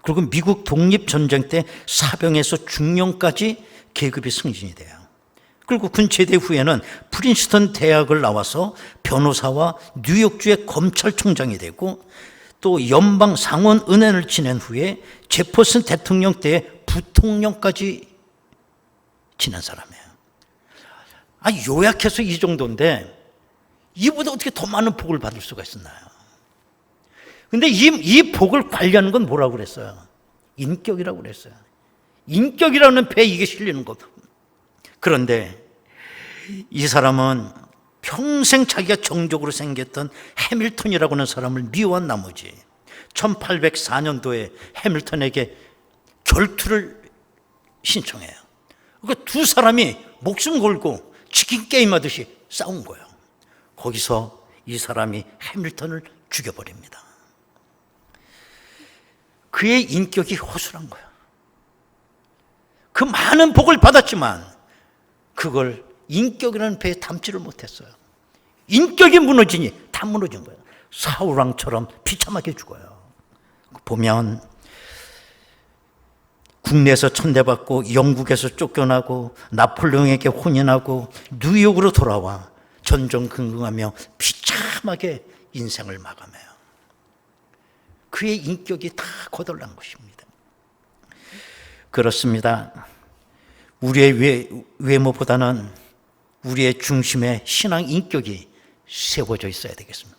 그리고 미국 독립전쟁 때 사병에서 중령까지 계급이 승진이 돼요. 그리고 군 제대 후에는 프린스턴 대학을 나와서 변호사와 뉴욕주의 검찰총장이 되고 또 연방 상원 은행을 지낸 후에 제퍼슨 대통령 때 부통령까지 지낸 사람이에요. 요약해서 이 정도인데 이보다 어떻게 더 많은 복을 받을 수가 있었나요? 근데 이 복을 관리하는 건 뭐라고 그랬어요? 인격이라고 그랬어요. 인격이라는 배에 이게 실리는 것. 그런데 이 사람은 평생 자기가 정적으로 생겼던 해밀턴이라고 하는 사람을 미워한 나머지 1804년도에 해밀턴에게 결투를 신청해요. 그러니까 두 사람이 목숨 걸고 치킨 게임 하듯이 싸운 거예요. 거기서 이 사람이 해밀턴을 죽여버립니다. 그의 인격이 허술한 거예요. 그 많은 복을 받았지만 그걸 인격이라는 배에 담지를 못했어요. 인격이 무너지니 다 무너진 거예요. 사울왕처럼 비참하게 죽어요. 보면 국내에서 천대받고 영국에서 쫓겨나고 나폴레옹에게 혼인하고 뉴욕으로 돌아와 전전긍긍하며 비참하게 인생을 마감해요. 그의 인격이 다 거덜난 것입니다. 그렇습니다. 우리의 외모보다는 우리의 중심에 신앙 인격이 세워져 있어야 되겠습니다.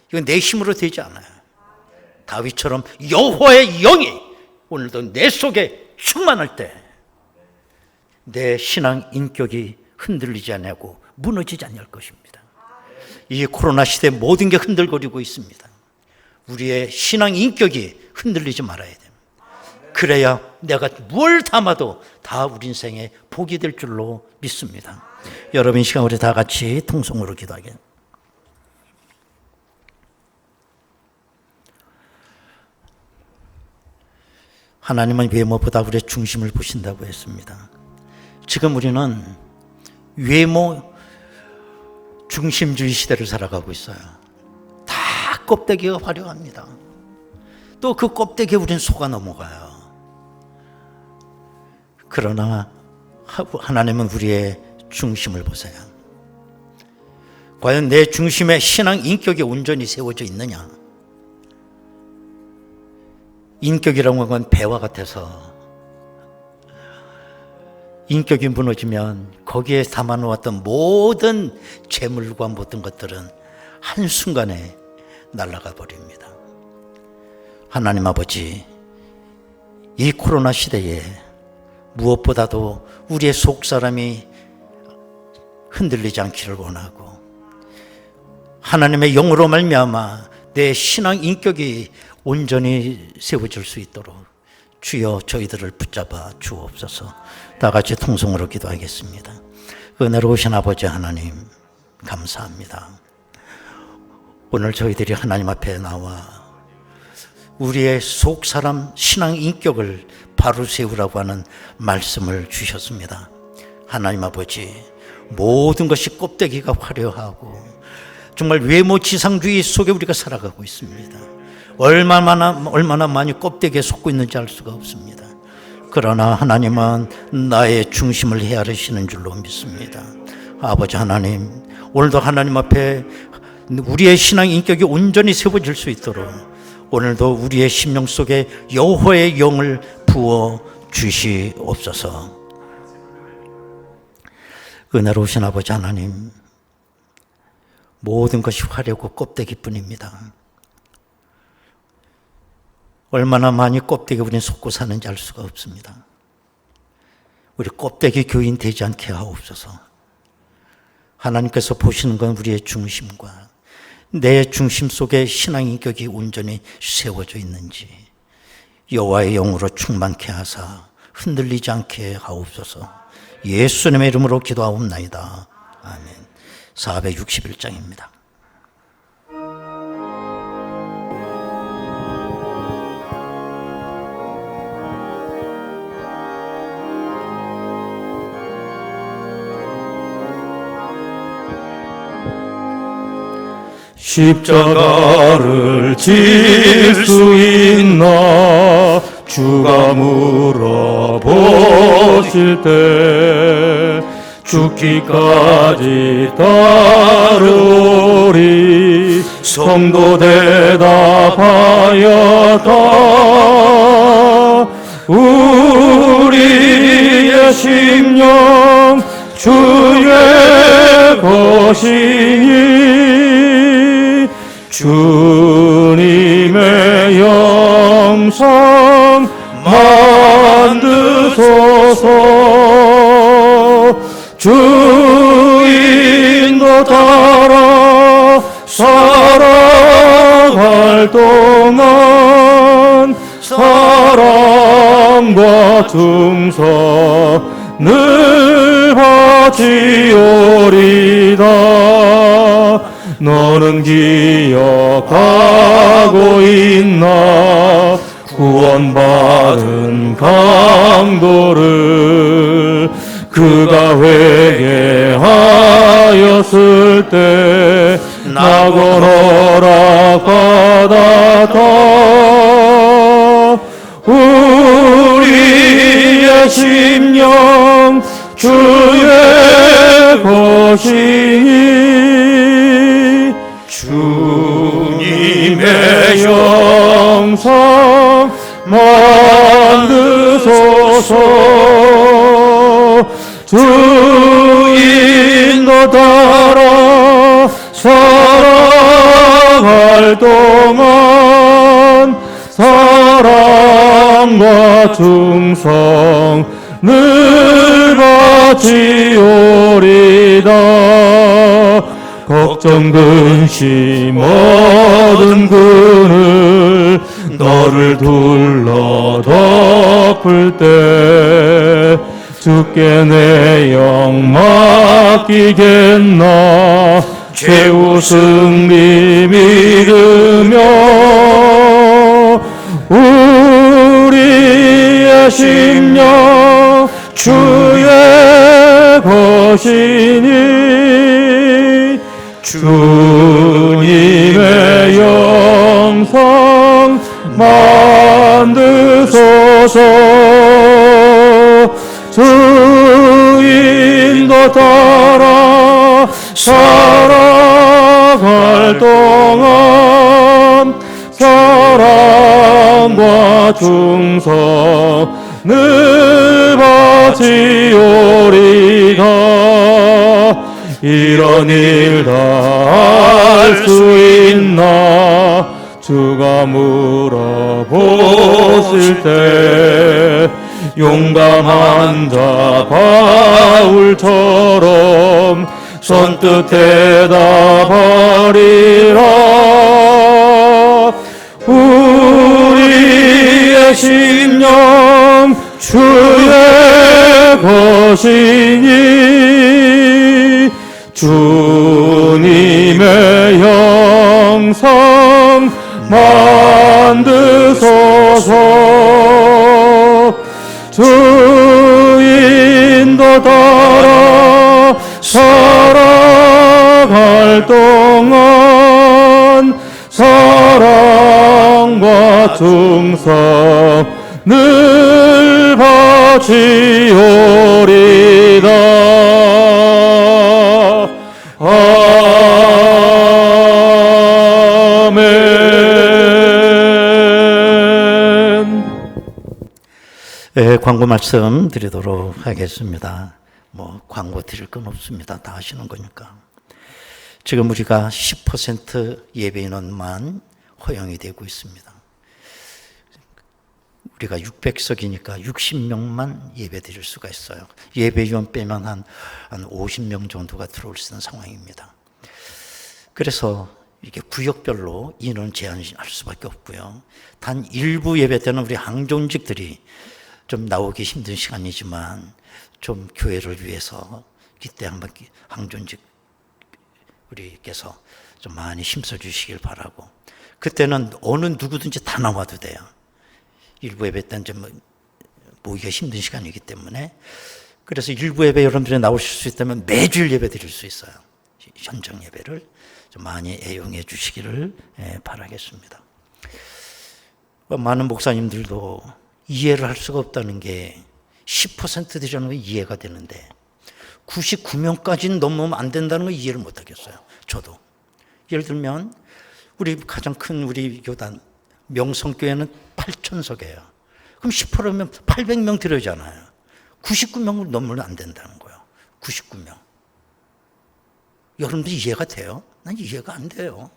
이건 내 힘으로 되지 않아요. 다윗처럼 여호와의 영이 오늘도 내 속에 충만할 때 내 신앙 인격이 흔들리지 않고 무너지지 않을 것입니다. 이 코로나 시대에 모든 게 흔들거리고 있습니다. 우리의 신앙 인격이 흔들리지 말아야 됩니다. 그래야 내가 뭘 담아도 다 우리 인생에 복이 될 줄로 믿습니다. 여러분, 이 시간 우리 다 같이 통성으로 기도하겠습니다. 하나님은 외모보다 우리의 중심을 보신다고 했습니다. 지금 우리는 외모 중심주의 시대를 살아가고 있어요. 다 껍데기가 화려합니다. 또 그 껍데기에 우리는 속아 넘어가요. 그러나 하나님은 우리의 중심을 보세요. 과연 내 중심에 신앙 인격이 온전히 세워져 있느냐? 인격이라는 건 배와 같아서 인격이 무너지면 거기에 담아놓았던 모든 재물과 모든 것들은 한순간에 날아가 버립니다. 하나님 아버지, 이 코로나 시대에 무엇보다도 우리의 속사람이 흔들리지 않기를 원하고 하나님의 영으로 말미암아 내 신앙 인격이 온전히 세워질 수 있도록 주여 저희들을 붙잡아 주옵소서. 다 같이 통성으로 기도하겠습니다. 은혜로우신 아버지 하나님, 감사합니다. 오늘 저희들이 하나님 앞에 나와 우리의 속사람 신앙 인격을 바로 세우라고 하는 말씀을 주셨습니다. 하나님 아버지, 모든 것이 껍데기가 화려하고 정말 외모 지상주의 속에 우리가 살아가고 있습니다. 얼마나 많이 껍데기에 속고 있는지 알 수가 없습니다. 그러나 하나님은 나의 중심을 헤아리시는 줄로 믿습니다. 아버지 하나님, 오늘도 하나님 앞에 우리의 신앙 인격이 온전히 세워질 수 있도록 오늘도 우리의 심령 속에 여호와의 영을 부어 주시옵소서. 은혜로우신 아버지 하나님, 모든 것이 화려하고 껍데기뿐입니다. 얼마나 많이 껍데기에 우리는 속고 사는지 알 수가 없습니다. 우리 껍데기 교인 되지 않게 하옵소서. 하나님께서 보시는 건 우리의 중심과 내 중심 속에 신앙 인격이 온전히 세워져 있는지 여호와의 영으로 충만케 하사 흔들리지 않게 하옵소서. 예수님의 이름으로 기도하옵나이다. 아멘. 461장입니다. 십자가를 질 수 있나 주가 물어보실 때 죽기까지 따르리 성도 대답하였다. 우리의 심령 주의 것이니 주님의 영상 만드소서. 주인도 따라 살아갈 동안 사랑과 충성을 바치오리다. 너는 기억하고 있나 구원받은 강도를 그가 회개하였을 때 낙원 허락받았다. 우리 심령 주의 것이니 주님의 영상 만드소서. 주 인도 따라 살아갈 동안 사랑과 충성을 바치오리다. 걱정 근심 얻은 그늘 너를 둘러 덮을 때 주께 내 영 맡기겠나. 최우승 리 믿으며 우리의 심령 주의 것이니 주님의 영상 만드소서. 주 인도 따라 살아갈 동안 사랑과 충성을 바치오리다. 이런 일 다 할 수 있나. 주가 물어보실 때 용감한 자 바울처럼 선뜻 대답하리라. 우리의 심령 주의 것이니 주님의 형상 만드소서. 주 인도 따라 살아갈 동안 사랑과 충성을 바치오리다. 광고 말씀 드리도록 하겠습니다. 광고 드릴 건 없습니다. 다 하시는 거니까. 지금 우리가 10% 예배 인원만 허용이 되고 있습니다. 우리가 600석이니까 60명만 예배 드릴 수가 있어요. 예배위원 빼면 한 50명 정도가 들어올 수 있는 상황입니다. 그래서 이게 구역별로 인원 제한할 수밖에 없고요. 단 일부 예배 때는 우리 항존직들이 좀 나오기 힘든 시간이지만 좀 교회를 위해서 이때 한번 항존직 우리께서 좀 많이 힘써 주시길 바라고, 그때는 어느 누구든지 다 나와도 돼요. 일부 예배 때는 좀 모이기가 힘든 시간이기 때문에, 그래서 일부 예배 여러분들이 나오실 수 있다면 매주일 예배 드릴 수 있어요. 현장 예배를 좀 많이 애용해 주시기를 바라겠습니다. 많은 목사님들도 이해를 할 수가 없다는 게 10% 되자는 거 이해가 되는데 99명까지는 넘으면 안 된다는 거 이해를 못 하겠어요. 저도. 예를 들면 우리 가장 큰 우리 교단 명성교회는 8,000석이에요. 그럼 10%면 800명 들어오잖아요. 99명을 넘으면 안 된다는 거예요. 99명. 여러분들 이해가 돼요? 난 이해가 안 돼요.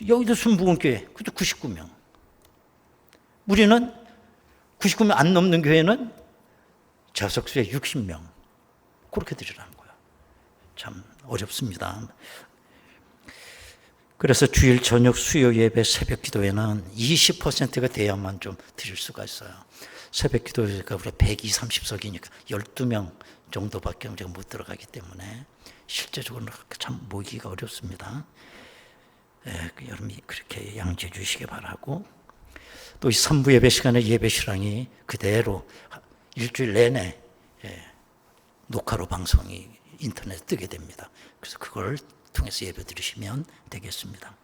여기도 순복음교회, 그것도 99명. 우리는 99명 안 넘는 교회는 좌석수에 60명. 그렇게 드리라는 거예요. 참 어렵습니다. 그래서 주일 저녁 수요 예배 새벽 기도회는 20%가 돼야만 좀 드릴 수가 있어요. 새벽 기도회가 우리 120, 30석이니까 12명 정도밖에 우리가 못 들어가기 때문에 실제적으로 참 모이기가 어렵습니다. 여러분이 그렇게 양지해 주시기 바라고, 또 이 3부 예배 시간에 예배 실황이 그대로 일주일 내내 녹화로 방송이 인터넷에 뜨게 됩니다. 그래서 그걸 통해서 예배 드리시면 되겠습니다.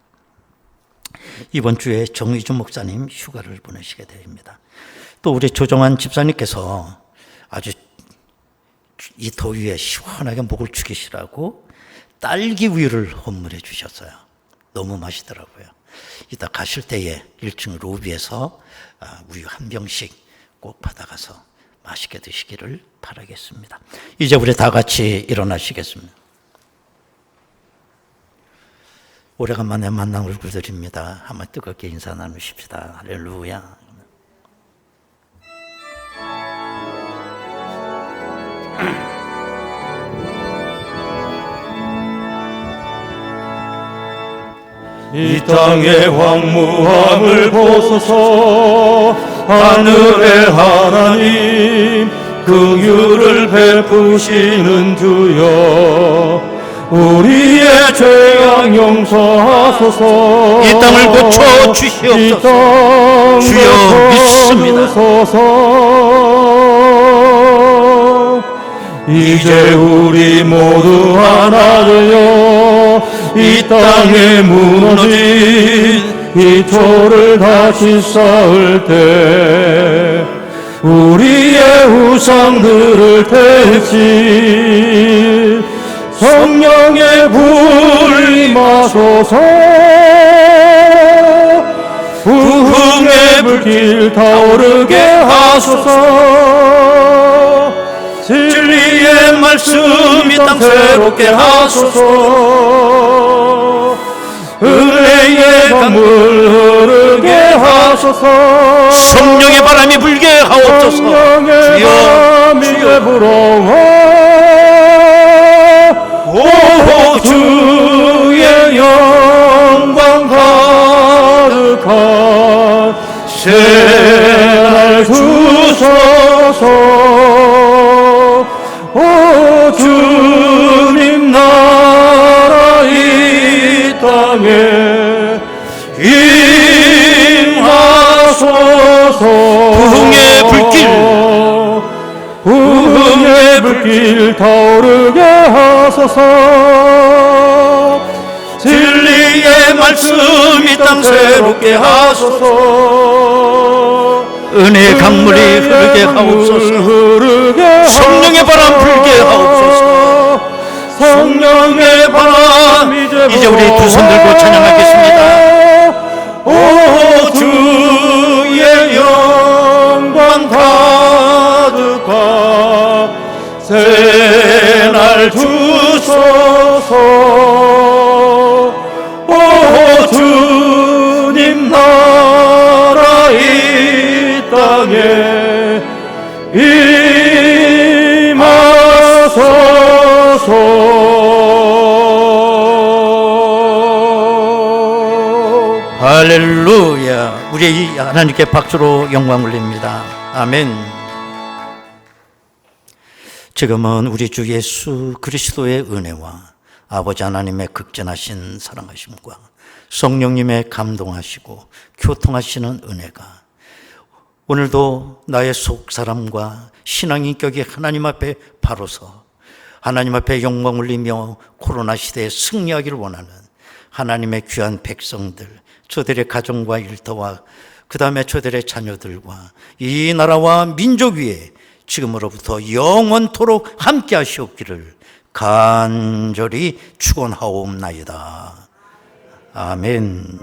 이번 주에 정의준 목사님 휴가를 보내시게 됩니다. 또 우리 조정환 집사님께서 아주 이 더위에 시원하게 목을 죽이시라고 딸기 우유를 선물해 주셨어요. 너무 맛있더라고요. 이따 가실 때에 1층 로비에서 우유 한 병씩 꼭 받아가서 맛있게 드시기를 바라겠습니다. 이제 우리 다 같이 일어나시겠습니다. 오래간만에 만난 얼굴들입니다. 한번 뜨겁게 인사 나누십시다. 할렐루야. 이 땅의 황무함을 보소서. 하늘의 하나님 긍휼을 베푸시는 주여, 우리의 죄악 용서하소서. 이 땅을 고쳐 주시옵소서. 주여 믿습니다. 이제 우리 모두 하나 되어 이 땅에 무너진 이 초를 다시 쌓을 때 우리의 우상들을 대신 성령의 불 임하소서. 부흥의 불길 타오르게 하소서. 진리의 말씀 이 땅 새롭게 하소서. 은혜의 강물 흐르게 하소서. 성령의 바람이 불게 하옵소서. 성령의 바람이 불어와 오 주의 영광 가득한 새날 주소서. 오 주님 나라 이 땅에 임하소서. 부흥의 불길, 부흥의 불길 타오르게 하소서. 진리의 말씀 이 땅 새롭게 하소서. 은혜의 강물이 흐르게 하옵소서. 성령의 바람 불게 하옵소서. 성령의 바람 이제 우리 두 손 들고 찬양하겠습니다. 오 주의 영광 가득한 새날 주소서. 오 주님 나라 이 땅에 임하소서. 할렐루야. 우리 하나님께 박수로 영광 올립니다. 아멘. 지금은 우리 주 예수 그리스도의 은혜와 아버지 하나님의 극진하신 사랑하심과 성령님의 감동하시고 교통하시는 은혜가 오늘도 나의 속사람과 신앙인격이 하나님 앞에 바로서 하나님 앞에 영광 올리며 코로나 시대에 승리하기를 원하는 하나님의 귀한 백성들, 저들의 가정과 일터와 그 다음에 저들의 자녀들과 이 나라와 민족 위에 지금으로부터 영원토록 함께 하시옵기를 간절히 축원하옵나이다. 아멘.